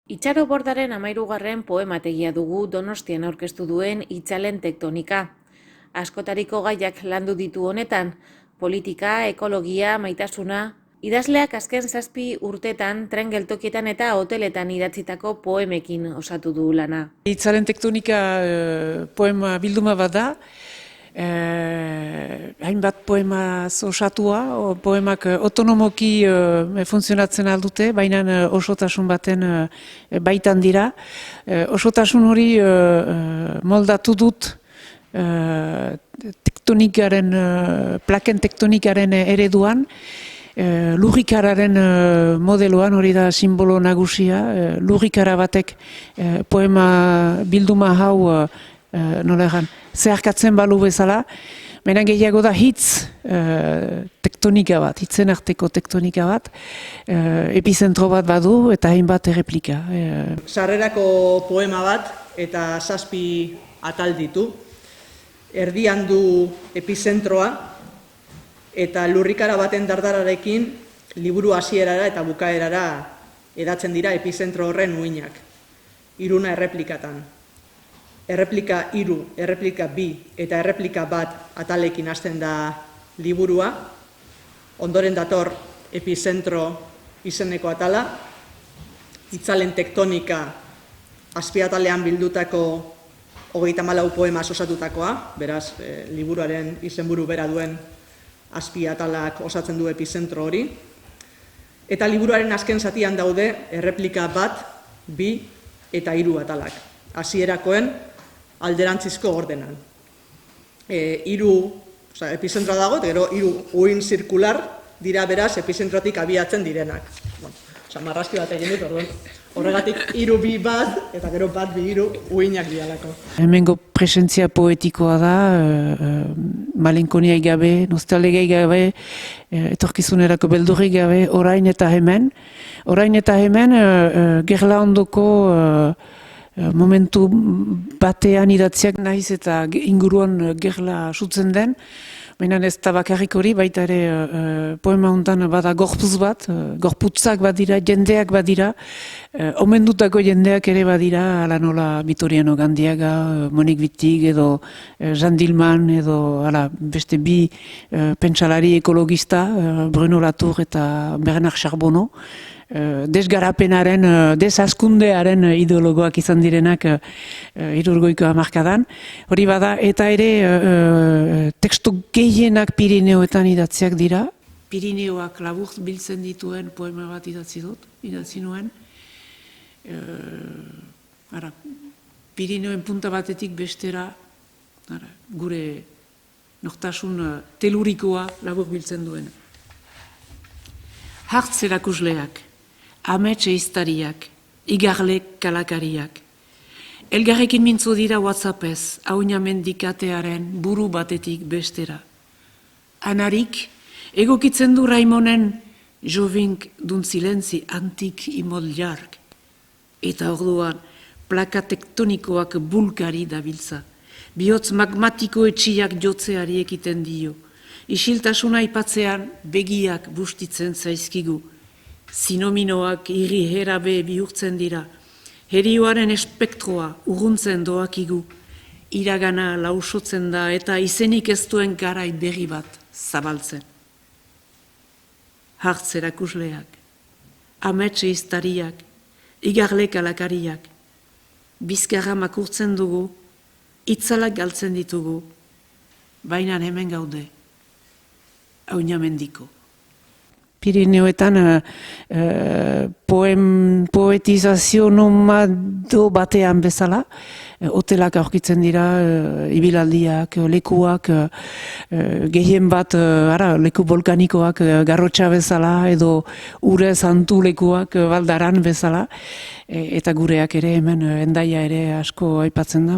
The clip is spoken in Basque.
Itxaro Bordaren 13. poemategia dugu Donostian aurkeztu duen Itzalen tektonika. Askotariko gaiak landu ditu honetan, politika, ekologia, maitasuna. Idazleak azken 7 urtetan tren geltokietan eta hoteletan idatzitako poemekin osatu du lana. Itzalen tektonika poema bilduma bat da. Hainbat poema osatua, poemak autonomoki funtzionatzen aldute, baina osotasun baten baitan dira. Osotasun hori moldatu dut tektonikaren, plaken tektonikaren ereduan, lurrikararen modeloan, hori da simbolo nagusia, lurrikara batek poema bilduma hau zeharkatzen balu bezala, baina gehiago da hitz tektonika bat, hitzen arteko tektonika bat, epizentro bat badu eta hainbat erreplika. Sarrerako poema bat eta 7 atal ditu. Erdian du epizentroa eta lurrikara baten dardararekin liburu hasierara eta bukaerara edatzen dira epizentro horren uinak. 3 erreplikatan. Erreplika 3, erreplika 2 eta erreplika 1 atalekin hasten da liburua. Ondoren dator epizentro izeneko atala. Itzalen tektonika azpiatalean bildutako 34 poema osatutakoa, beraz, liburuaren izenburu bera duen azpiatalak osatzen du epizentro hori. Eta liburuaren azken zatian daude erreplika 1, 2 eta 3 atalak. Hasierakoen alderantzizko ordenan. 3 epizentroa dago, eta gero 3 uin zirkular dira beraz epizentrotik abiatzen direnak. Marrazki bat egin dut, orduan. Horregatik 3, 2, 1, eta gero 1, 2, 3 uinak dialako. Hemengo presentzia poetikoa da, malenkoniai gabe, nostalgiai gabe, etorkizunerako beldurri gabe, orain eta hemen. Orain eta hemen, gerla ondoko momentu batean idatziak nahiz eta inguruan gerla sutzen den, baina ez da bakarrik hori, baita ere poema honetan bada gorputz bat, gorputzak badira, jendeak badira, omendutako jendeak ere badira, ala nola Vitoriano Gandiaga, Monique Wittig edo Jean Dillman edo beste 2 pentsalari ekologista, Bruno Latour eta Bernard Charbonneau, desgarapenaren, desazkundearen ideologoak izan direnak 60ko hamarkadan. Hori bada, eta ere tekstu gehienak Pirineoetan idatziak dira. Pirineoak labur biltzen dituen poema bat idatzi nuen. Pirineoen punta batetik bestera gure nortasun telurikoa labur biltzen duen. Hartz erakusleak, amets eiztariak, igarle kalakariak. Elgarrekin mintzo dira WhatsAppez, hauina mendikatearen buru batetik bestera. Anarik, egokitzen du Raimonen jovink dun silentzi antik imodjark. Eta orduan, plaka tektonikoak bulkari dabiltza. Bihotz magmatiko etxiak jotzeari ekiten dio. Isiltasuna ipatzean begiak bustitzen zaizkigu. Sinominoak irri herabe bihurtzen dira. Herioaren espektroa urruntzen doakigu. Iragana lausotzen da eta izenik ez duen garai berri bat zabaltzen. Hartz erakusleak, amets eiztariak, igarle kalakariak. Bizkarra makurtzen dugu, itzalak galtzen ditugu, baina hemen gaude. Hauina mendiko. Pirineoetan poetizazio nomado batean bezala, hotelak aurkitzen dira, ibilaldiak, lekuak, gehien bat leku volkanikoak garrotxa bezala edo ure santu lekuak baldaran bezala, eta gureak ere hemen Hendaia ere asko aipatzen da.